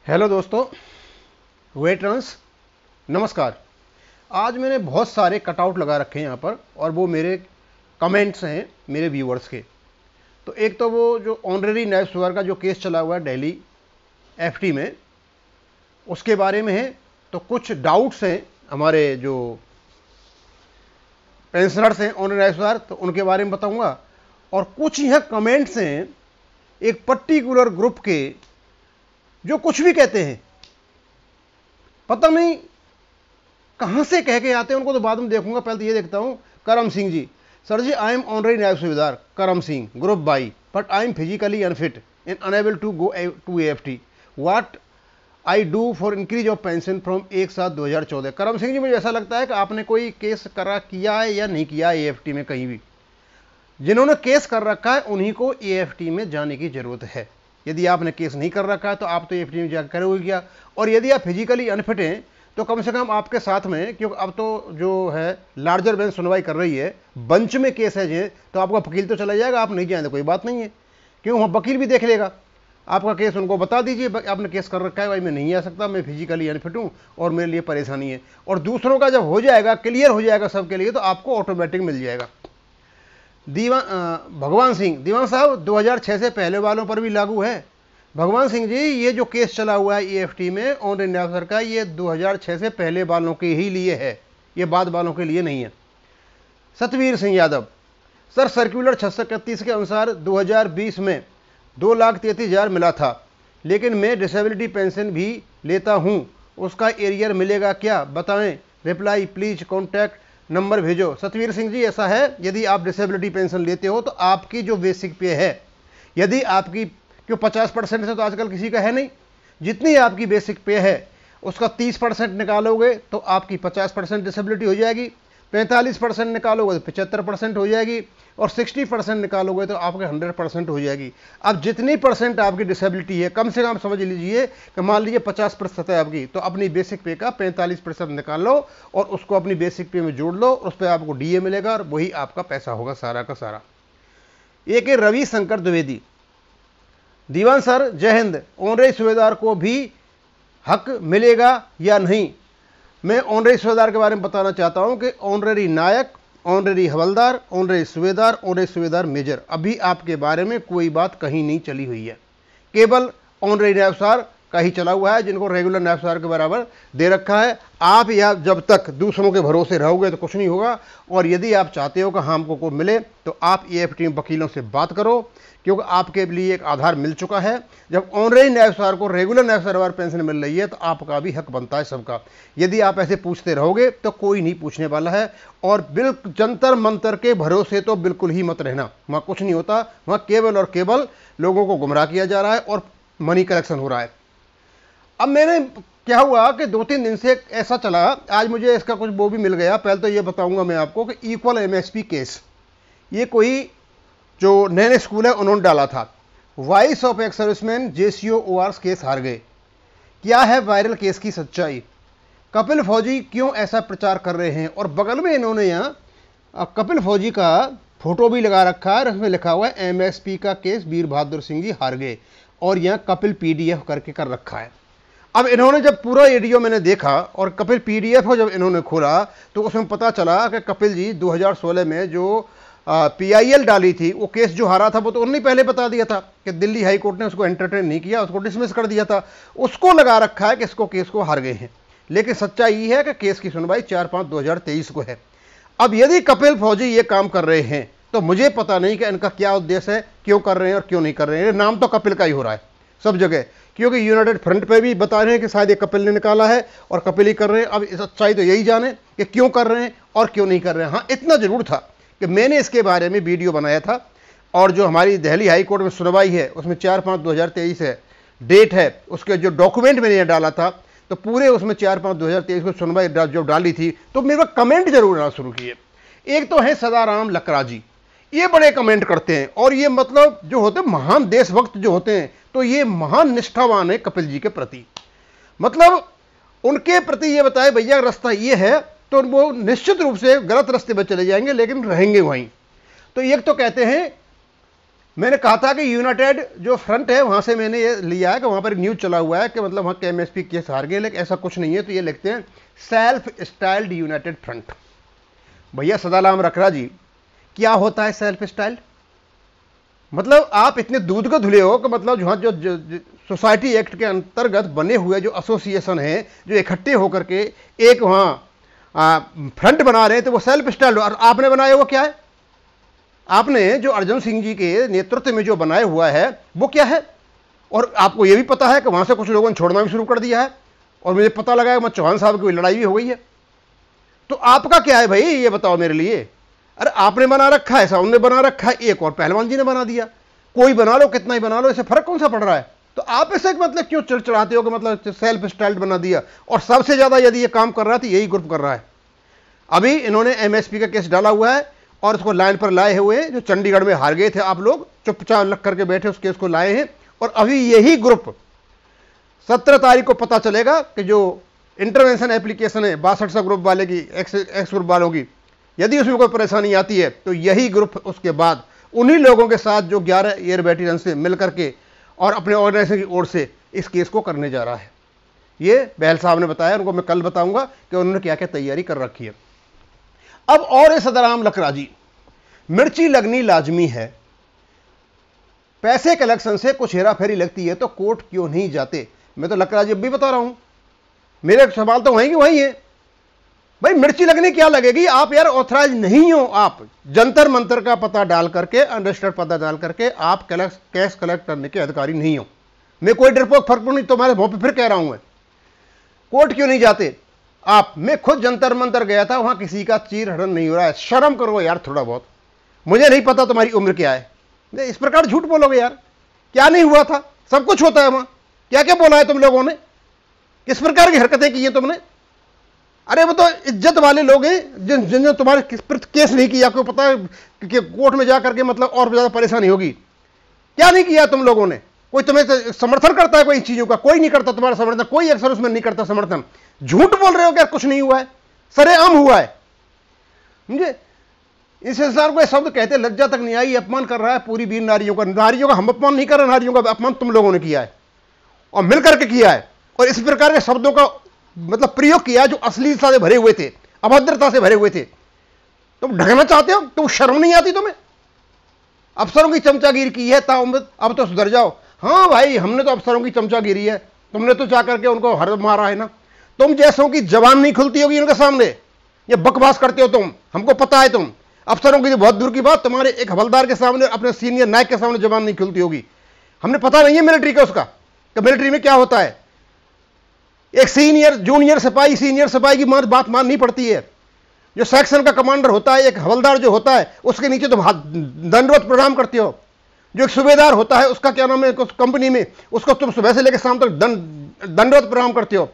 Hello दोस्तों, veterans नमस्कार। आज मैंने बहुत सारे कटआउट लगा रखे हैं यहाँ पर और वो मेरे कमेंट्स हैं मेरे व्यूअर्स के। तो एक तो वो जो ऑनरेरी नायब सदर का जो केस चला हुआ है दिल्ली एफटी में, उसके बारे में है। तो कुछ डाउट्स हैं हमारे जो पेंशनर्स हैं ऑनरेरी नायब सदर, तो उनके बारे में बताऊंगा। और कुछ यहाँ कमेंट्स हैं एक पर्टिकुलर ग्रुप के जो कुछ भी कहते हैं, पता नहीं कहां से कह के आते हैं, उनको तो बाद में देखूंगा। पहले तो ये देखता हूं। Karam Singh ji, sir ji, I am honorary Naib Subedar Karam Singh, group Y, but I am physically unfit and unable to go to AFT. What I do for increase of pension from 1/7/2014। Karam Singh जी, मुझे ऐसा लगता है कि आपने कोई केस किया है या नहीं किया एएफटी में कहीं भी। जिन्होंने केस कर रखा है उन्हीं को एएफटी में जाने की जरूरत है। यदि आपने केस नहीं कर रखा है तो आप तो एएफटी में जाकर करोगे क्या। और यदि आप फिजिकली अनफिट हैं तो कम से कम आपके साथ में, क्योंकि अब तो जो है लार्जर बेंच सुनवाई कर रही है, बंच में केस है जे, तो आपका वकील तो चला जाएगा। आप नहीं जाएंगे कोई बात नहीं है, क्यों, वहाँ वकील भी देख लेगा आपका केस। उनको बता दीजिए आपने केस कर रखा है, भाई मैं नहीं आ सकता, मैं फिजिकली अनफिट हूँ और मेरे लिए परेशानी है। और दूसरों का जब हो जाएगा, क्लियर हो जाएगा सबके लिए, तो आपको ऑटोमेटिक मिल जाएगा। भगवान सिंह, दीवान साहब 2006 से पहले वालों पर भी लागू है। भगवान सिंह जी, ये जो केस चला हुआ है ईएफटी में ऑनरेरी नायब सदर का, ये 2006 से पहले वालों के ही लिए है, ये बाद वालों के लिए नहीं है। सतवीर सिंह यादव, सर सर्कुलर 631 के अनुसार 2020 में 2,33,000 मिला था, लेकिन मैं डिसेबिलिटी पेंशन भी लेता हूं, उसका एरियर मिलेगा क्या, बताएं। रिप्लाई प्लीज, कॉन्टैक्ट नंबर भेजो। सतवीर सिंह जी, ऐसा है, यदि आप डिसेबिलिटी पेंशन लेते हो तो आपकी जो बेसिक पे है, यदि आपकी, क्यों 50% से तो आजकल किसी का है नहीं, जितनी आपकी बेसिक पे है उसका 30% निकालोगे तो आपकी 50% डिसेबिलिटी हो जाएगी, 45% निकालोगे तो 75% हो जाएगी, और 60% निकालोगे तो आपके 100% हो जाएगी। अब जितनी परसेंट आपकी डिसेबिलिटी है, कम से कम समझ लीजिए कि मान लीजिए 50% है आपकी, तो अपनी बेसिक पे का 45% निकाल लो और उसको अपनी बेसिक पे में जोड़ लो, उस पर आपको डीए मिलेगा और वही आपका पैसा होगा सारा का सारा। एक रवि शंकर द्विवेदी, दीवान सर जय हिंद, ऑनरेरी सूबेदार को भी हक मिलेगा या नहीं। मैं ऑनरेरी सूबेदार के बारे में बताना चाहता हूं कि ऑनरेरी नायक, ऑनरेरी हवलदार, ऑनरेरी सूबेदार मेजर, अभी आपके बारे में कोई बात कहीं नहीं चली हुई है। केवल ऑनरेरी नायब सदर का ही चला हुआ है, जिनको रेगुलर नायब सदर के बराबर दे रखा है। आप या जब तक दूसरों के भरोसे रहोगे तो कुछ नहीं होगा। और यदि आप चाहते हो कि हाँ हमको को मिले, तो आप एएफटी में वकीलों से बात करो, क्योंकि आपके लिए एक आधार मिल चुका है। जब ऑनरेरी नायब सदर को रेगुलर नायब सदर पेंशन मिल रही है तो आपका भी हक बनता है सबका। यदि आप ऐसे पूछते रहोगे तो कोई नहीं पूछने वाला है। और बिल्कुल जंतर मंतर के भरोसे तो बिल्कुल ही मत रहना, वहाँ कुछ नहीं होता। वहाँ केवल और केवल लोगों को गुमराह किया जा रहा है और मनी कलेक्शन हो रहा है। अब मैंने क्या हुआ कि 2-3 दिन से ऐसा चला, आज मुझे इसका कुछ वो भी मिल गया। पहले तो ये बताऊंगा मैं आपको कि इक्वल एमएसपी केस, ये कोई जो नए स्कूल है उन्होंने डाला था। Voice of ex serviceman JCO ORs case हार गए। क्या है वायरल केस की सच्चाई, कपिल फौजी क्यों ऐसा प्रचार कर रहे हैं। और बगल में इन्होंने यहाँ कपिल फौजी का फोटो भी लगा रखा है, उसमें लिखा हुआ है एमएसपी का केस वीर बहादुर सिंह जी हार गए, और यहाँ कपिल पीडीएफ करके कर रखा है। अब इन्होंने जब पूरा वीडियो मैंने देखा और कपिल पीडीएफ को जब इन्होंने खोला तो उसमें पता चला कि कपिल जी 2016 में जो पीआईएल डाली थी, वो केस जो हारा था वो तो उन्होंने पहले बता दिया था कि दिल्ली हाई कोर्ट ने उसको एंटरटेन नहीं किया, उसको डिसमिस कर दिया था। उसको लगा रखा है कि इसको केस को हार गए हैं, लेकिन सच्चाई ये है कि केस की सुनवाई 4/5/2023 को है। अब यदि कपिल फौजी ये काम कर रहे हैं तो मुझे पता नहीं कि इनका क्या उद्देश्य है, क्यों कर रहे हैं और क्यों नहीं कर रहे हैं। नाम तो कपिल का ही हो रहा है सब जगह, क्योंकि यूनाइटेड फ्रंट पे भी बता रहे हैं कि शायद ये कपिल ने निकाला है और कपिल ही कर रहे हैं। अब सच्चाई तो यही जाने कि क्यों कर रहे हैं और क्यों नहीं कर रहे हैं। हाँ, इतना जरूर था कि मैंने इसके बारे में वीडियो बनाया था, और जो हमारी दिल्ली हाई कोर्ट में सुनवाई है उसमें 4/5/2023 है डेट है, उसके जो डॉक्यूमेंट मैंने डाला था, तो पूरे उसमें 4/5/2023 को सुनवाई जो डाली थी, तो मेरे को कमेंट जरूर आना शुरू किए। एक तो है सदाराम लकड़ा जी, ये बड़े कमेंट करते हैं, और ये मतलब जो होते हैं महान देशभक्त जो होते हैं, तो ये महान निष्ठावान है कपिल जी के प्रति। मतलब उनके प्रति ये बताए भैया रास्ता ये है, तो वो निश्चित रूप से गलत रास्ते पर चले जाएंगे लेकिन रहेंगे वहीं। तो एक तो कहते हैं मैंने कहा था कि यूनाइटेड जो फ्रंट है वहां से मैंने ये लिया है कि वहां पर न्यूज चला हुआ है कि मतलब वहां के एमएसपी केस हार गए, लेकिन ऐसा कुछ नहीं है। तो ये लिखते हैं सेल्फ स्टाइल्ड यूनाइटेड फ्रंट। भैया सदाराम रखरा जी, क्या होता है सेल्फ स्टाइल्ड? मतलब आप इतने दूध को धुले हो कि मतलब जो सोसाइटी एक्ट के अंतर्गत बने हुए जो एसोसिएशन है, जो इकट्ठे होकर के एक वहां फ्रंट बना रहे हैं, तो वो सेल्फ स्टाइल्ड। और आपने बनाया वो क्या है? आपने जो अर्जुन सिंह जी के नेतृत्व में जो बनाया हुआ है वो क्या है? और आपको यह भी पता है कि वहां से कुछ लोगों ने छोड़ना भी शुरू कर दिया है, और मुझे पता लगा कि चौहान साहब की कोई लड़ाई भी हो गई है। तो आपका क्या है भाई, ये बताओ मेरे लिए। अरे आपने बना रखा है, ऐसा उनने बना रखा है, एक और पहलवान जी ने बना दिया। कोई बना लो, कितना ही बना लो, इससे फर्क कौन सा पड़ रहा है? तो आप ऐसे मतलब क्यों चिड़चिड़ाते हो कि मतलब सेल्फ स्टाइल्ड बना दिया? और सबसे ज्यादा यदि ये काम कर रहा है तो यही ग्रुप कर रहा है। अभी इन्होंने एमएसपी का केस डाला हुआ है और उसको लाइन पर लाए हुए हैं। जो चंडीगढ़ में हार गए थे, आप लोग चुपचाप लग करके बैठे, उस केस को लाए हैं। और अभी यही ग्रुप 17 तारीख को पता चलेगा कि जो इंटरवेंशन एप्लीकेशन है 62 ग्रुप वाले की, एक्स ग्रुप वालों की, यदि उसमें कोई परेशानी आती है तो यही ग्रुप उसके बाद उन्हीं लोगों के साथ जो 11 एयर बैटलियन से मिलकर के और अपने ऑर्गेनाइजेशन की ओर से इस केस को करने जा रहा है। ये बहल साहब ने बताया, उनको मैं कल बताऊंगा कि उन्होंने क्या क्या तैयारी कर रखी है। अब और सदाराम लकड़ा जी, मिर्ची लगनी लाजमी है। पैसे कलेक्शन से कुछ हेरा फेरी लगती है तो कोर्ट क्यों नहीं जाते? मैं तो लकड़ा जी अब भी बता रहा हूं, मेरे सवाल तो वहीं की वहीं है। भाई मिर्ची लगने क्या लगेगी? आप यार ऑथराइज नहीं हो। आप जंतर मंतर का पता डाल करके, अनरजिस्टर्ड पता डाल करके आप कैश कलेक्ट करने के अधिकारी नहीं हो। मैं कोई डरपोक फर्क नहीं, तुम्हारे मुंह पे फिर कह रहा हूं मैं। कोर्ट क्यों नहीं जाते आप? मैं खुद जंतर मंतर गया था, वहां किसी का चीर हरण नहीं हो रहा है। शर्म करो यार थोड़ा बहुत। मुझे नहीं पता तुम्हारी उम्र क्या है, इस प्रकार झूठ बोलोगे यार? क्या नहीं हुआ था? सब कुछ होता है वहां। क्या क्या बोला है तुम लोगों ने? किस प्रकार की हरकतें की है तुमने? अरे वो तो इज्जत वाले लोग हैं जिन्होंने तुम्हारे केस नहीं किया। आपको पता है कि कोर्ट में जाकर के मतलब और ज्यादा परेशानी होगी। क्या नहीं किया तुम लोगों ने? कोई तुम्हें समर्थन करता है कोई इन चीजों का? कोई नहीं करता तुम्हारा समर्थन, कोई अक्सर उसमें नहीं करता समर्थन। झूठ बोल रहे हो क्या? कुछ नहीं हुआ है, सरेआम हुआ है। समझे? इस संसार को शब्द कहते लज्जा तक नहीं आई। अपमान कर रहा है पूरी वीर नारियों का। नारियों का हम अपमान नहीं कर रहे, नारियों का अपमान तुम लोगों ने किया है और मिलकर के किया है। और इस प्रकार के शब्दों का मतलब प्रयोग किया जो अश्लीलता से भरे हुए थे, अभद्रता से भरे हुए थे। तुम ढकना चाहते हो? तुम शर्म नहीं आती तुम्हें? अफसरों की चमचागिरी की है ताउम्र, अब तो सुधर जाओ। हाँ भाई, हमने तो अफसरों की चमचागिरी है, तुमने तो जाकर के उनको हर मारा है ना। तुम जैसों की जबान नहीं खुलती होगी उनके सामने, ये बकवास करते हो तुम, हमको पता है। तुम अफसरों की तो बहुत दूर की बात, तुम्हारे एक हवलदार के सामने, अपने सीनियर नायक के सामने जबान नहीं खुलती होगी। हमने पता नहीं है मिलिट्री का उसका, कि मिलिट्री में क्या होता है। एक सीनियर जूनियर सिपाही सीनियर सिपाही की बात माननी पड़ती है। जो सेक्शन का कमांडर होता है, एक हवलदार जो होता है, उसके नीचे तुम दंडवत प्रणाम करते हो। जो एक सूबेदार होता है, उसका क्या नाम है कंपनी में, उसको तुम सुबह से लेकर शाम तक दंडवत प्रणाम करते हो।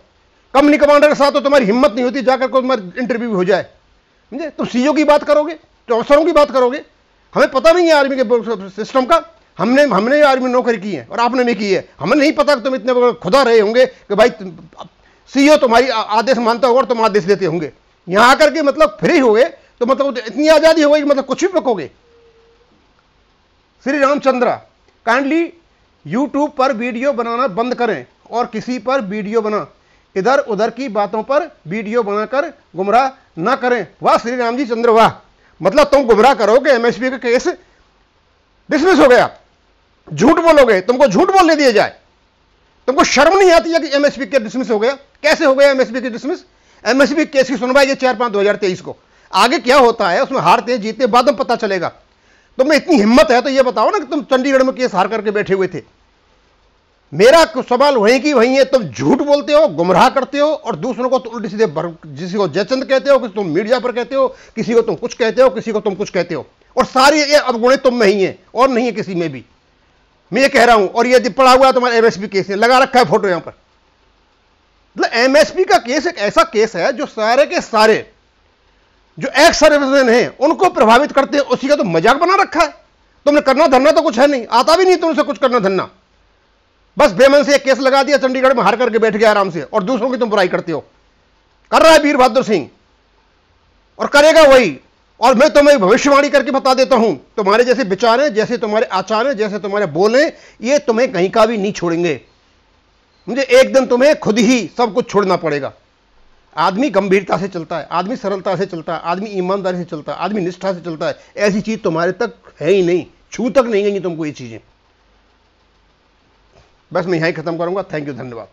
कंपनी कमांडर के साथ तो तुम्हारी हिम्मत नहीं होती जाकर को तुम्हारी इंटरव्यू हो जाए। समझे? तुम सीईओ की बात करोगे, तो अफसरों की बात करोगे। हमें पता नहीं है आर्मी के सिस्टम का। हमने आर्मी नौकरी की है और आपने नहीं की है। हमें नहीं पता कि तुम इतने खुदा रहे होंगे कि भाई सीईओ तुम्हारी आदेश मानता होगा और तुम आदेश देते होंगे। यहां आकर के मतलब फ्री हो गए तो मतलब इतनी आजादी हो गई कि मतलब कुछ भी पकोगे। श्री रामचंद्रा, काइंडली यूट्यूब पर वीडियो बनाना बंद करें और किसी पर वीडियो बना, इधर उधर की बातों पर वीडियो बनाकर गुमराह ना करें। वाह श्री राम जी चंद्र वाह। मतलब तुम गुमराह करोगे, एमएसपी का केस डिसमिस हो गया। झूठ बोलोगे, तुमको झूठ बोलने दिया जाए। तुमको शर्म नहीं आती है कि एमएसपी के डिसमिस हो गया? कैसे हो गया एमएसपी के डिसमिस? एमएसपी केस की सुनवाई है 4/5/2023 को। आगे क्या होता है उसमें हारते जीतते बाद में पता चलेगा। तुम्हें इतनी हिम्मत है तो ये बताओ ना कि तुम चंडीगढ़ में केस हार करके बैठे हुए थे। मेरा सवाल वहीं की वहीं है। तुम झूठ बोलते हो, गुमराह करते हो और दूसरों को तो उल्टी सीधे किसी को जयचंद कहते हो, किसी तुम मीडिया पर कहते हो, किसी को तुम कुछ कहते हो, किसी को तुम कुछ कहते हो। और सारी ये अवगुण तुम में ही है और नहीं है किसी में भी। मैं ये कह रहा हूं। और ये पड़ा हुआ तुम्हारा एमएसपी केस है, लगा रखा है फोटो यहां पर। मतलब एमएसपी का केस एक ऐसा केस है जो सारे के सारे जो एक्स सर्विसमैन हैं उनको प्रभावित करते हैं। उसी का तो मजाक बना रखा है। तुमने करना धरना तो कुछ है नहीं, आता भी नहीं तुमसे कुछ करना धरना। बस बेमन से एक केस लगा दिया, चंडीगढ़ में हार करके बैठ गया आराम से, और दूसरों की तुम बुराई करते हो। कर रहा है वीर बहादुर सिंह और करेगा वही। और मैं तुम्हें भविष्यवाणी करके बता देता हूं, तुम्हारे जैसे विचार हैं, जैसे तुम्हारे आचार हैं, जैसे तुम्हारे बोल हैं, ये तुम्हें कहीं का भी नहीं छोड़ेंगे। मुझे एक दिन तुम्हें खुद ही सब कुछ छोड़ना पड़ेगा। आदमी गंभीरता से चलता है, आदमी सरलता से चलता है, आदमी ईमानदारी से चलता है, आदमी निष्ठा से चलता है। ऐसी चीज तुम्हारे तक है ही नहीं, छू तक नहीं गई तुमको ये चीजें। बस मैं यहीं खत्म करूंगा। थैंक यू, धन्यवाद।